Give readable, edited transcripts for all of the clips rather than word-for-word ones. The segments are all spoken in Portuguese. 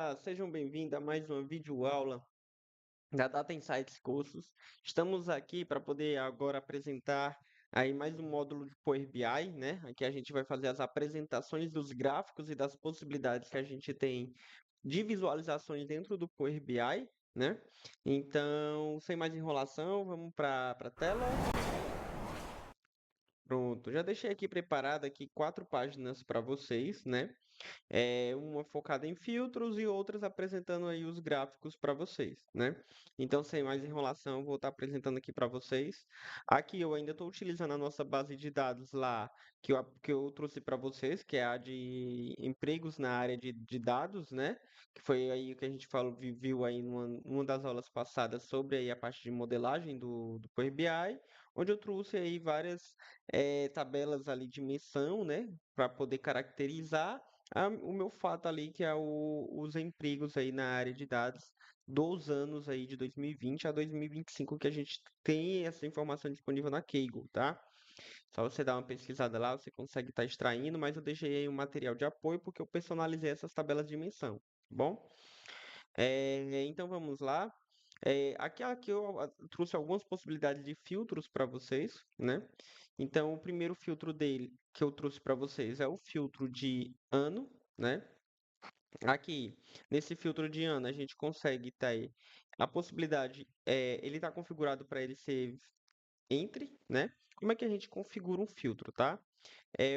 Olá, sejam bem-vindos a mais uma videoaula da Data Insights Cursos. Estamos aqui para poder agora apresentar aí mais um módulo de Power BI, né? Aqui a gente vai fazer as apresentações dos gráficos e das possibilidades que a gente tem de visualizações dentro do Power BI, né? Então, sem mais enrolação, vamos para a tela. Pronto, já deixei aqui preparado aqui 4 páginas para vocês, né? Uma focada em filtros e outras apresentando aí os gráficos para vocês, né? Então, sem mais enrolação, vou estar apresentando aqui para vocês. Aqui eu ainda estou utilizando a nossa base de dados lá que eu trouxe para vocês, que é a de empregos na área de dados, né? Que foi aí o que a gente falou, viu aí numa das aulas passadas sobre aí a parte de modelagem do Power BI, onde eu trouxe aí várias tabelas ali de menção, né? Para poder caracterizar o meu fato ali, que é os empregos aí na área de dados dos anos aí de 2020 a 2025, que a gente tem essa informação disponível na Kaggle, tá? Só você dar uma pesquisada lá, você consegue estar extraindo, mas eu deixei aí um material de apoio porque eu personalizei essas tabelas de dimensão, tá bom? Então vamos lá. Aqui eu trouxe algumas possibilidades de filtros para vocês, né? Então, o primeiro filtro dele que eu trouxe para vocês é o filtro de ano, né? Aqui, nesse filtro de ano, a gente consegue ter a possibilidade, ele está configurado para ele ser entre, né? Como é que a gente configura um filtro, tá?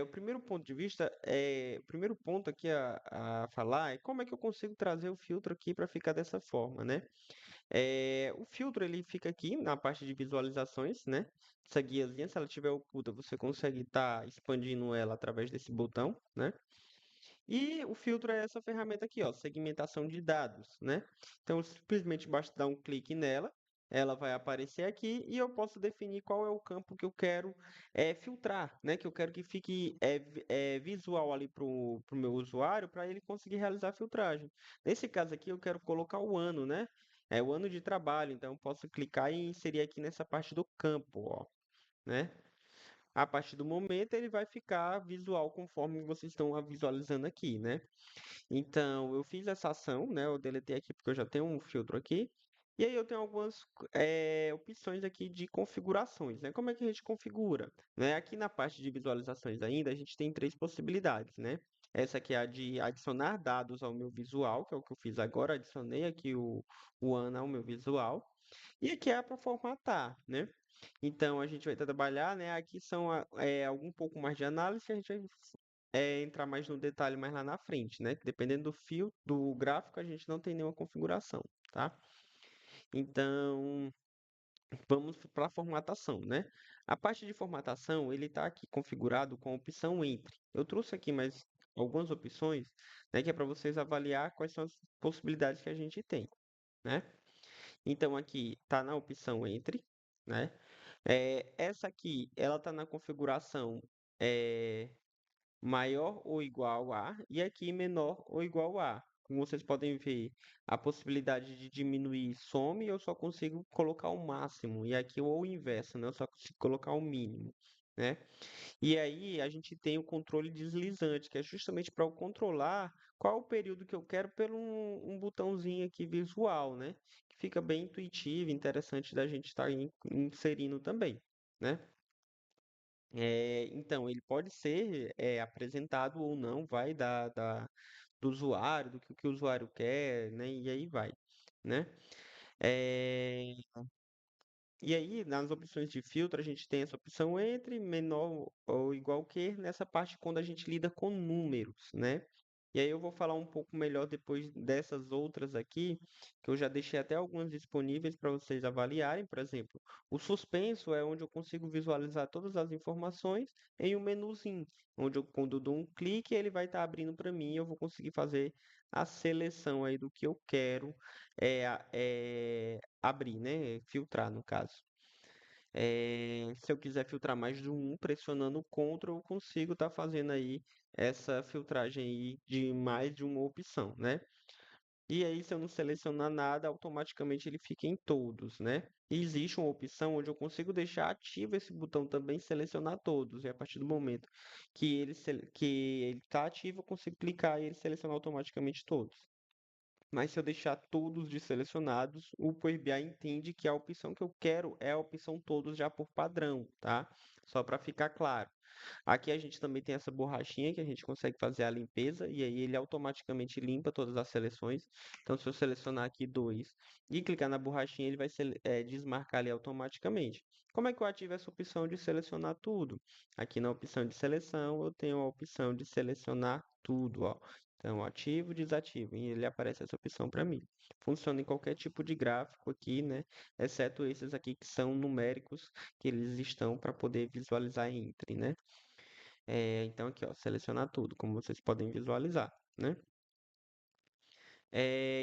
O primeiro ponto de vista, o primeiro ponto aqui a falar é como é que eu consigo trazer o filtro aqui para ficar dessa forma, né? O filtro ele fica aqui na parte de visualizações, né? Essa guiazinha, se ela estiver oculta, você consegue estar expandindo ela através desse botão, né? E o filtro é essa ferramenta aqui, ó, segmentação de dados, né? Então, simplesmente basta dar um clique nela, ela vai aparecer aqui e eu posso definir qual é o campo que eu quero filtrar, né? Que eu quero que fique visual ali para o meu usuário, para ele conseguir realizar a filtragem. Nesse caso aqui, eu quero colocar o ano, né? É o ano de trabalho, então eu posso clicar e inserir aqui nessa parte do campo, ó, né? A partir do momento, ele vai ficar visual conforme vocês estão visualizando aqui, né? Então, eu fiz essa ação, né? Eu deletei aqui porque eu já tenho um filtro aqui. E aí eu tenho algumas opções aqui de configurações, né? Como é que a gente configura? Né? Aqui na parte de visualizações ainda, a gente tem 3 possibilidades, né? Essa aqui é a de adicionar dados ao meu visual, que é o que eu fiz agora. Adicionei aqui o ANA ao meu visual. E aqui é para formatar, né? Então, a gente vai trabalhar, né? Aqui são algum pouco mais de análise que a gente vai entrar mais no detalhe mais lá na frente, né? Que dependendo do fio, do gráfico, a gente não tem nenhuma configuração, tá? Então, vamos para a formatação, né? A parte de formatação, ele está aqui configurado com a opção entre. Eu trouxe aqui mais algumas opções, né? Que é para vocês avaliar quais são as possibilidades que a gente tem, né? Então, aqui está na opção entre, né? Essa aqui, ela está na configuração é, maior ou igual a, e aqui menor ou igual a. Como vocês podem ver, a possibilidade de diminuir some, eu só consigo colocar o máximo, e aqui ou o inverso, né? Eu só consigo colocar o mínimo, né? E aí a gente tem o controle deslizante, que é justamente para eu controlar qual o período que eu quero pelo um botãozinho aqui visual, né? Que fica bem intuitivo, interessante da gente estar inserindo também, né? Então, ele pode ser apresentado ou não, vai do usuário, do que o usuário quer, né? E aí vai, né? É, e aí, nas opções de filtro, a gente tem essa opção entre, menor ou igual que, nessa parte quando a gente lida com números, né? E aí eu vou falar um pouco melhor depois dessas outras aqui, que eu já deixei até algumas disponíveis para vocês avaliarem. Por exemplo, o suspenso é onde eu consigo visualizar todas as informações em um menuzinho, onde eu, quando eu dou um clique, ele vai estar abrindo para mim e eu vou conseguir fazer a seleção aí do que eu quero abrir, né? Filtrar, no caso. Se eu quiser filtrar mais de um, pressionando o Ctrl, eu consigo estar fazendo aí essa filtragem aí de mais de uma opção, né? E aí, se eu não selecionar nada, automaticamente ele fica em todos, né? E existe uma opção onde eu consigo deixar ativo esse botão também, selecionar todos. E a partir do momento que ele está ativo, eu consigo clicar e ele selecionar automaticamente todos. Mas se eu deixar todos desselecionados, o Power BI entende que a opção que eu quero é a opção todos já por padrão, tá? Só para ficar claro. Aqui a gente também tem essa borrachinha que a gente consegue fazer a limpeza e aí ele automaticamente limpa todas as seleções. Então, se eu selecionar aqui dois e clicar na borrachinha, ele vai desmarcar ali automaticamente. Como é que eu ativo essa opção de selecionar tudo? Aqui na opção de seleção, eu tenho a opção de selecionar tudo, ó. Então, ativo, desativo, e ele aparece essa opção para mim. Funciona em qualquer tipo de gráfico aqui, né? Exceto esses aqui que são numéricos, que eles estão para poder visualizar entre, né? Então aqui, ó, selecionar tudo, como vocês podem visualizar, né?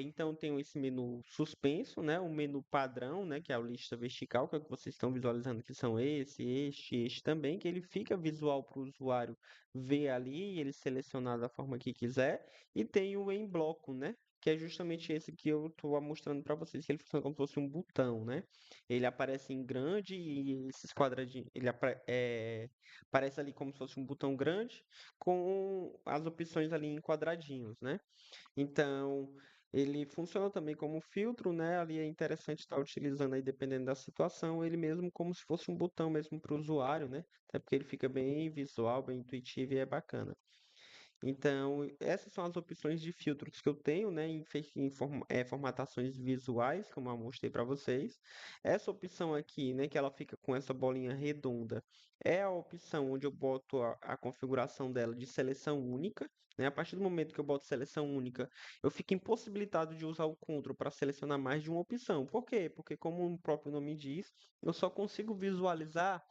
Então tenho esse menu suspenso, né? O menu padrão, né? Que é a lista vertical, que é o que vocês estão visualizando que são este também, que ele fica visual para o usuário ver ali e ele selecionar da forma que quiser. E tem o em bloco, né? Que é justamente esse que eu estou mostrando para vocês, que ele funciona como se fosse um botão, né? Ele aparece em grande e esses quadradinhos, aparece ali como se fosse um botão grande com as opções ali em quadradinhos, né? Então, ele funciona também como filtro, né? Ali é interessante estar utilizando aí, dependendo da situação, ele mesmo como se fosse um botão mesmo para o usuário, né? Até porque ele fica bem visual, bem intuitivo e é bacana. Então, essas são as opções de filtros que eu tenho, né, em formatações visuais, como eu mostrei para vocês. Essa opção aqui, né, que ela fica com essa bolinha redonda, é a opção onde eu boto a configuração dela de seleção única. Né? A partir do momento que eu boto seleção única, eu fico impossibilitado de usar o Ctrl para selecionar mais de uma opção. Por quê? Porque, como o próprio nome diz, eu só consigo visualizar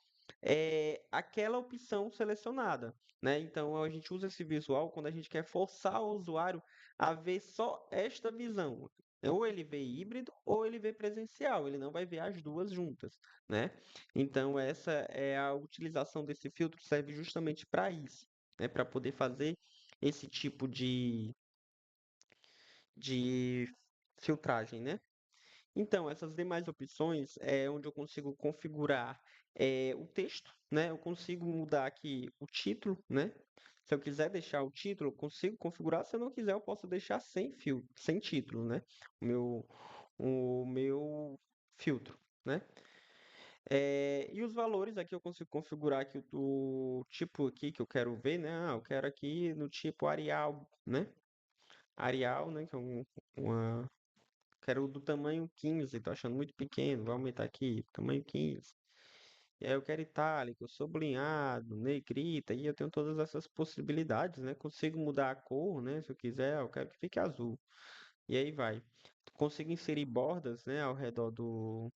aquela opção selecionada, né? Então a gente usa esse visual quando a gente quer forçar o usuário a ver só esta visão. Ou ele vê híbrido ou ele vê presencial, ele não vai ver as duas juntas, né? Então essa é a utilização desse filtro, serve justamente para isso, né? Para poder fazer esse tipo de filtragem, né? Então, essas demais opções é onde eu consigo configurar o texto, né? Eu consigo mudar aqui o título, né? Se eu quiser deixar o título, eu consigo configurar. Se eu não quiser, eu posso deixar sem fio, sem título, né? O meu filtro, né? E os valores aqui eu consigo configurar aqui o tipo aqui que eu quero ver, né? Eu quero aqui no tipo Arial, né? Arial, né? Que é uma quero o do tamanho 15, tô achando muito pequeno, vou aumentar aqui, tamanho 15. E aí eu quero itálico, sublinhado, negrita, e eu tenho todas essas possibilidades, né? Consigo mudar a cor, né? Se eu quiser, eu quero que fique azul. E aí vai. Consigo inserir bordas, né, ao redor do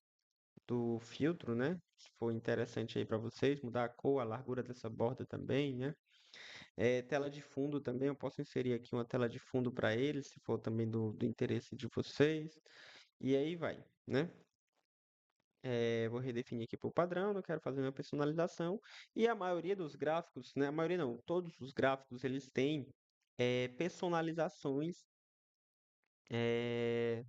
filtro, né? Se for interessante aí para vocês, mudar a cor, a largura dessa borda também, né? Tela de fundo também, eu posso inserir aqui uma tela de fundo para ele, se for também do interesse de vocês. E aí vai, né? Vou redefinir aqui por padrão, não quero fazer minha personalização. E a maioria dos gráficos, né? A maioria não, todos os gráficos eles têm personalizações, é,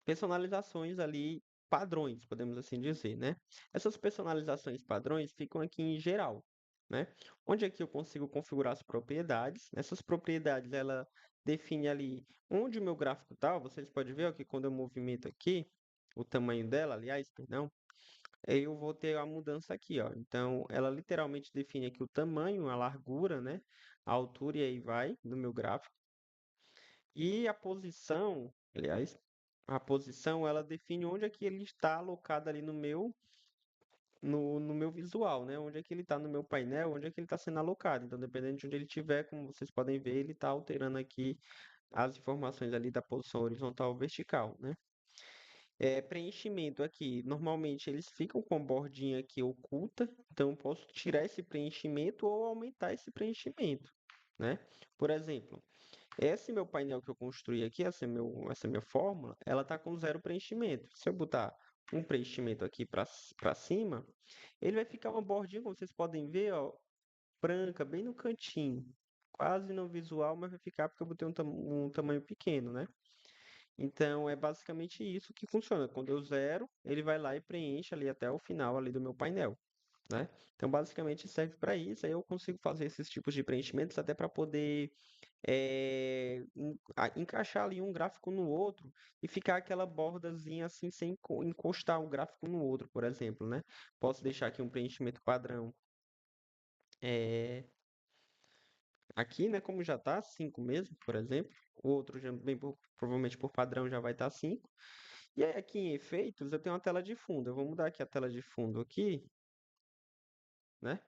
personalizações ali padrões, podemos assim dizer, né? Essas personalizações padrões ficam aqui em geral, né? Onde aqui eu consigo configurar as propriedades. Essas propriedades ela define ali onde o meu gráfico está. Vocês podem ver ó, que quando eu movimento aqui o tamanho dela, aliás, perdão, eu vou ter a mudança aqui, ó. Então, ela literalmente define aqui o tamanho, a largura, né? A altura e aí vai do meu gráfico. E a posição, aliás, a posição ela define onde é que ele está alocado ali no meu visual, né? Onde é que ele está no meu painel, onde é que ele está sendo alocado. Então, dependendo de onde ele estiver, como vocês podem ver, ele está alterando aqui as informações ali da posição horizontal ou vertical, né? Preenchimento aqui, normalmente eles ficam com a bordinha aqui oculta, então eu posso tirar esse preenchimento ou aumentar esse preenchimento, né? Por exemplo, esse meu painel que eu construí aqui, essa minha fórmula, ela tá com zero preenchimento. Se eu botar um preenchimento aqui para cima, ele vai ficar uma bordinha, como vocês podem ver, ó, branca, bem no cantinho. Quase no visual, mas vai ficar porque eu botei um tamanho pequeno, né? Então é basicamente isso que funciona. Quando eu zero, ele vai lá e preenche ali até o final ali do meu painel. né? Então, basicamente, serve para isso. Aí eu consigo fazer esses tipos de preenchimentos até para poder encaixar ali um gráfico no outro e ficar aquela bordazinha assim sem encostar um gráfico no outro, por exemplo, né? Posso deixar aqui um preenchimento padrão é, aqui, né? Como já está 5 mesmo, por exemplo. O outro já bem provavelmente por padrão já vai estar 5. E aí aqui em efeitos eu tenho uma tela de fundo. Eu vou mudar aqui a tela de fundo aqui, né?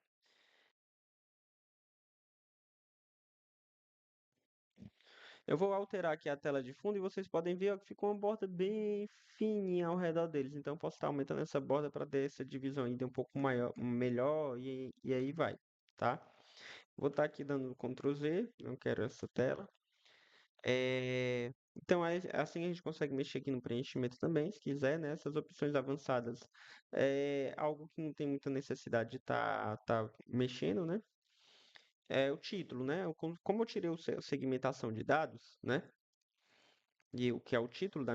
Eu vou alterar aqui a tela de fundo e vocês podem ver ó, que ficou uma borda bem fininha ao redor deles. Então eu posso estar aumentando essa borda para ter essa divisão ainda um pouco maior, melhor e aí vai, tá? Vou estar aqui dando Ctrl Z, não quero essa tela. Então é assim a gente consegue mexer aqui no preenchimento também, se quiser, né? Essas opções avançadas é algo que não tem muita necessidade de tá mexendo, né? É o título, né? Como eu tirei o segmentação de dados, né? E o que é o título do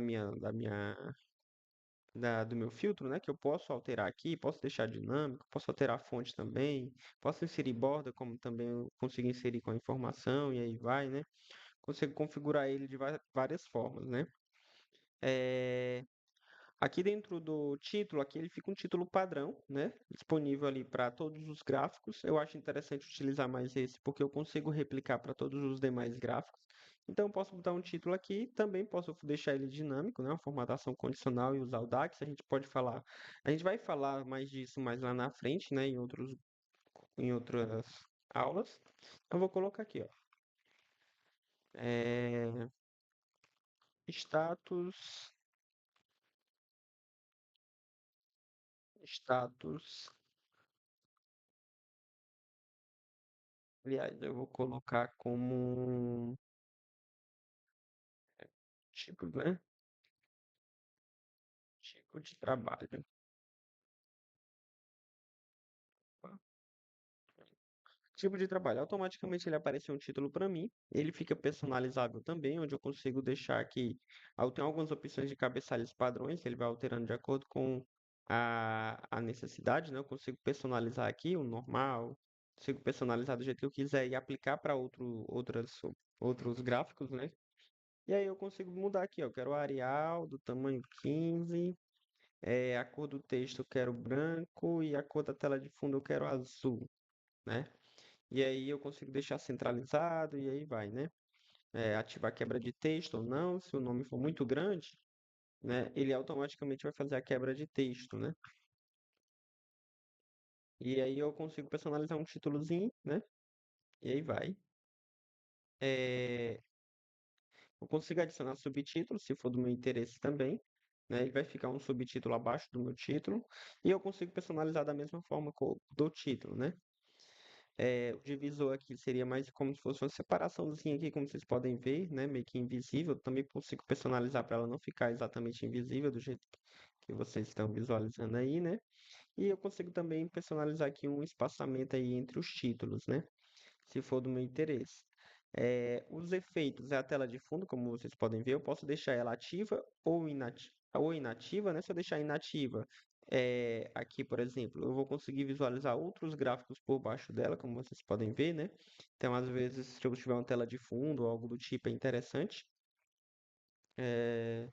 meu filtro, né? Que eu posso alterar aqui, posso deixar dinâmico, posso alterar a fonte também, posso inserir borda, como também eu consigo inserir com a informação, e aí vai, né? Consigo configurar ele de várias formas, né? É, Aqui dentro do título, aqui ele fica um título padrão, né? Disponível ali para todos os gráficos. Eu acho interessante utilizar mais esse porque eu consigo replicar para todos os demais gráficos. Então eu posso botar um título aqui, também posso deixar ele dinâmico, né? Uma formatação condicional e usar o DAX. A gente pode falar, a gente vai falar mais disso mais lá na frente, né? Em outras aulas. Eu vou colocar aqui, ó. É, status, status. Aliás, eu vou colocar como tipo, né? Tipo de trabalho. Tipo de trabalho. Automaticamente ele aparece um título para mim. Ele fica personalizável também, onde eu consigo deixar aqui. Eu tenho algumas opções de cabeçalhos padrões, que ele vai alterando de acordo com a necessidade, né? Eu consigo personalizar aqui o normal, consigo personalizar do jeito que eu quiser e aplicar para outros gráficos, né? E aí eu consigo mudar aqui, ó. Eu quero o Arial do tamanho 15. A cor do texto eu quero branco e a cor da tela de fundo eu quero azul, né? E aí eu consigo deixar centralizado e aí vai, né? Ativar quebra de texto ou não, se o nome for muito grande, né? Ele automaticamente vai fazer a quebra de texto, né? E aí eu consigo personalizar um títulozinho, né? E aí vai. É, Eu consigo adicionar subtítulos, se for do meu interesse também, né? E vai ficar um subtítulo abaixo do meu título. E eu consigo personalizar da mesma forma do título, né? O divisor aqui seria mais como se fosse uma separaçãozinha aqui, como vocês podem ver, né? Meio que invisível. Também consigo personalizar para ela não ficar exatamente invisível do jeito que vocês estão visualizando aí, né? E eu consigo também personalizar aqui um espaçamento aí entre os títulos, né? Se for do meu interesse. Os efeitos é a tela de fundo, como vocês podem ver, eu posso deixar ela ativa ou inativa, né? Se eu deixar inativa, aqui, por exemplo, eu vou conseguir visualizar outros gráficos por baixo dela, como vocês podem ver, né? Então, às vezes, se eu tiver uma tela de fundo ou algo do tipo, é interessante. É,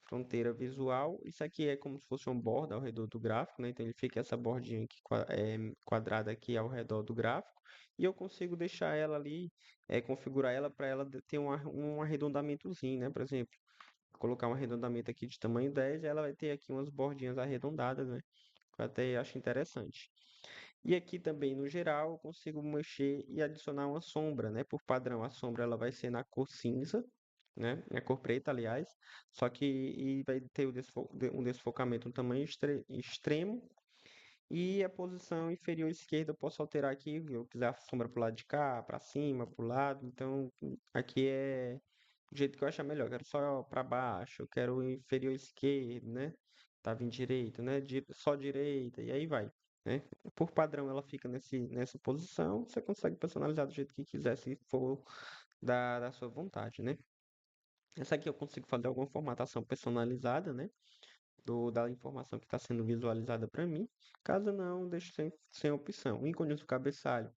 Fronteira visual, isso aqui é como se fosse uma borda ao redor do gráfico, né? Então ele fica essa bordinha aqui, quadrada aqui ao redor do gráfico, e eu consigo deixar ela ali, configurar ela para ela ter um arredondamentozinho, né? Por exemplo, colocar um arredondamento aqui de tamanho 10, ela vai ter aqui umas bordinhas arredondadas, né? Que eu até acho interessante. E aqui também, no geral, eu consigo mexer e adicionar uma sombra, né? Por padrão, a sombra ela vai ser na cor cinza, né? É cor preta, aliás. Só que vai ter um desfocamento no tamanho extremo. E a posição inferior esquerda eu posso alterar aqui. Se eu quiser a sombra para o lado de cá, para cima, para o lado. Então, aqui é do jeito que eu achar melhor. Eu quero só para baixo, eu quero o inferior esquerdo, né? Tava em direito, né? Só direita, e aí vai, né? Por padrão ela fica nessa posição. Você consegue personalizar do jeito que quiser, se for da sua vontade, né? Essa aqui eu consigo fazer alguma formatação personalizada, né? da informação que está sendo visualizada para mim. Caso não, deixo sem opção. Ícones do cabeçalho.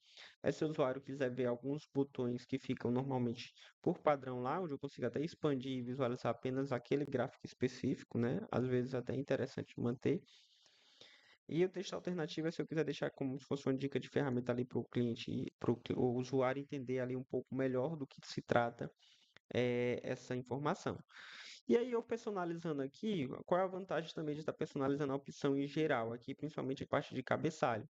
Se o usuário quiser ver alguns botões que ficam normalmente por padrão lá, onde eu consigo até expandir e visualizar apenas aquele gráfico específico, né? Às vezes até é interessante manter. E o texto alternativo é se eu quiser deixar como se fosse uma dica de ferramenta ali para o cliente, para o usuário entender ali um pouco melhor do que se trata essa informação. E aí, eu personalizando aqui, qual é a vantagem também de estar personalizando a opção em geral aqui, principalmente a parte de cabeçalho?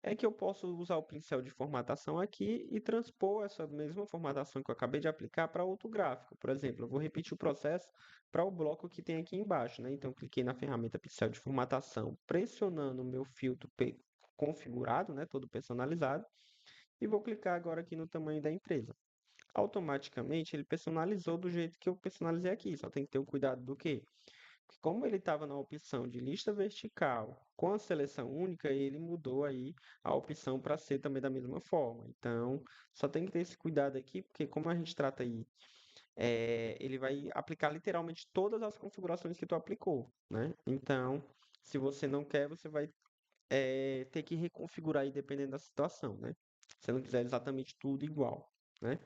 É que eu posso usar o pincel de formatação aqui e transpor essa mesma formatação que eu acabei de aplicar para outro gráfico. Por exemplo, eu vou repetir o processo para o bloco que tem aqui embaixo, né? Então, cliquei na ferramenta pincel de formatação, pressionando o meu filtro configurado, né? Todo personalizado, e vou clicar agora aqui no tamanho da empresa. Automaticamente ele personalizou do jeito que eu personalizei aqui. Só tem que ter o cuidado do quê? Que como ele estava na opção de lista vertical com a seleção única, ele mudou aí a opção para ser também da mesma forma. Então, só tem que ter esse cuidado aqui, porque como a gente trata aí, ele vai aplicar literalmente todas as configurações que tu aplicou, né? Então, se você não quer, você vai ter que reconfigurar aí dependendo da situação, né? Se não quiser exatamente tudo igual, né?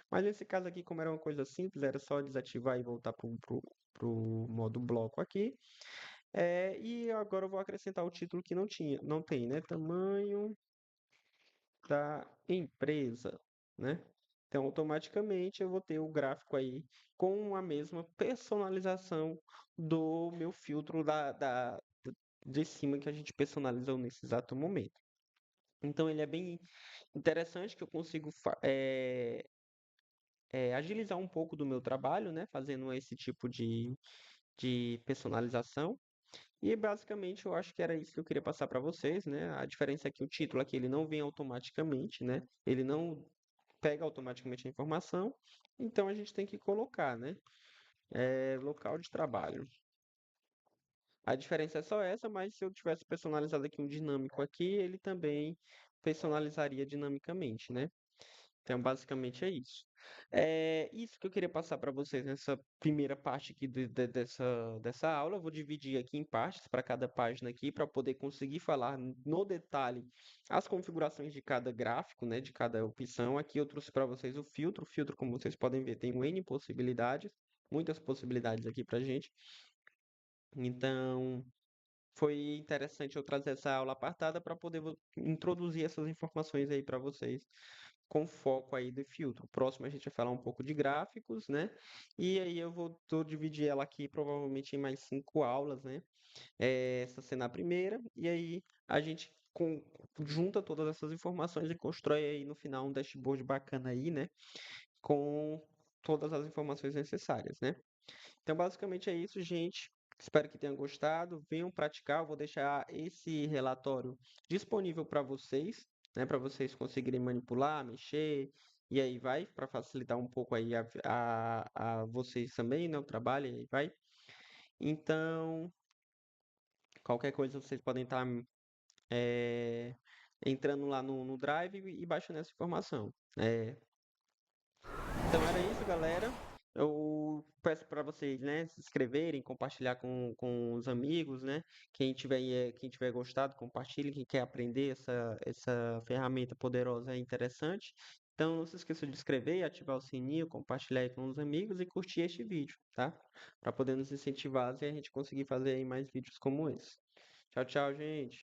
Mas nesse caso aqui, como era uma coisa simples, era só desativar e voltar pro modo bloco aqui. E agora eu vou acrescentar o título que não tem, né? Tamanho da empresa, né? Então, automaticamente eu vou ter o gráfico aí com a mesma personalização do meu filtro de cima que a gente personalizou nesse exato momento. Então, ele é bem interessante que eu consigo agilizar um pouco do meu trabalho, né? Fazendo esse tipo de personalização. E basicamente eu acho que era isso que eu queria passar para vocês, né? A diferença é que o título aqui ele não vem automaticamente, né? Ele não pega automaticamente a informação, então a gente tem que colocar, né? Local de trabalho. A diferença é só essa, mas se eu tivesse personalizado aqui um dinâmico aqui, ele também personalizaria dinamicamente, né? Então, basicamente é isso. É isso que eu queria passar para vocês nessa primeira parte aqui dessa aula. Eu vou dividir aqui em partes para cada página aqui, para poder conseguir falar no detalhe as configurações de cada gráfico, né, de cada opção. Aqui eu trouxe para vocês o filtro. O filtro, como vocês podem ver, tem um N possibilidades, muitas possibilidades aqui para gente. Então, foi interessante eu trazer essa aula apartada para poder introduzir essas informações aí para vocês com foco aí do filtro. Próximo a gente vai falar um pouco de gráficos, né? E aí tô dividir ela aqui provavelmente em mais 5 aulas, né? Essa sendo a primeira, e aí a gente junta todas essas informações e constrói aí no final um dashboard bacana aí, né? Com todas as informações necessárias, né? Então, basicamente é isso, gente. Espero que tenham gostado. Venham praticar. Eu vou deixar esse relatório disponível para vocês, né? Para vocês conseguirem manipular, mexer. E aí vai, para facilitar um pouco aí a vocês também, né? O trabalho, e aí vai. Então, qualquer coisa vocês podem estar entrando lá no Drive e baixando essa informação. Então era isso, galera. Eu peço para vocês, né, se inscreverem, compartilhar com os amigos, né? Quem tiver gostado, compartilhe. Quem quer aprender essa ferramenta poderosa é interessante. Então não se esqueça de inscrever, ativar o sininho, compartilhar aí com os amigos e curtir este vídeo, tá? Para poder nos incentivar e a gente conseguir fazer aí mais vídeos como esse. Tchau, tchau, gente.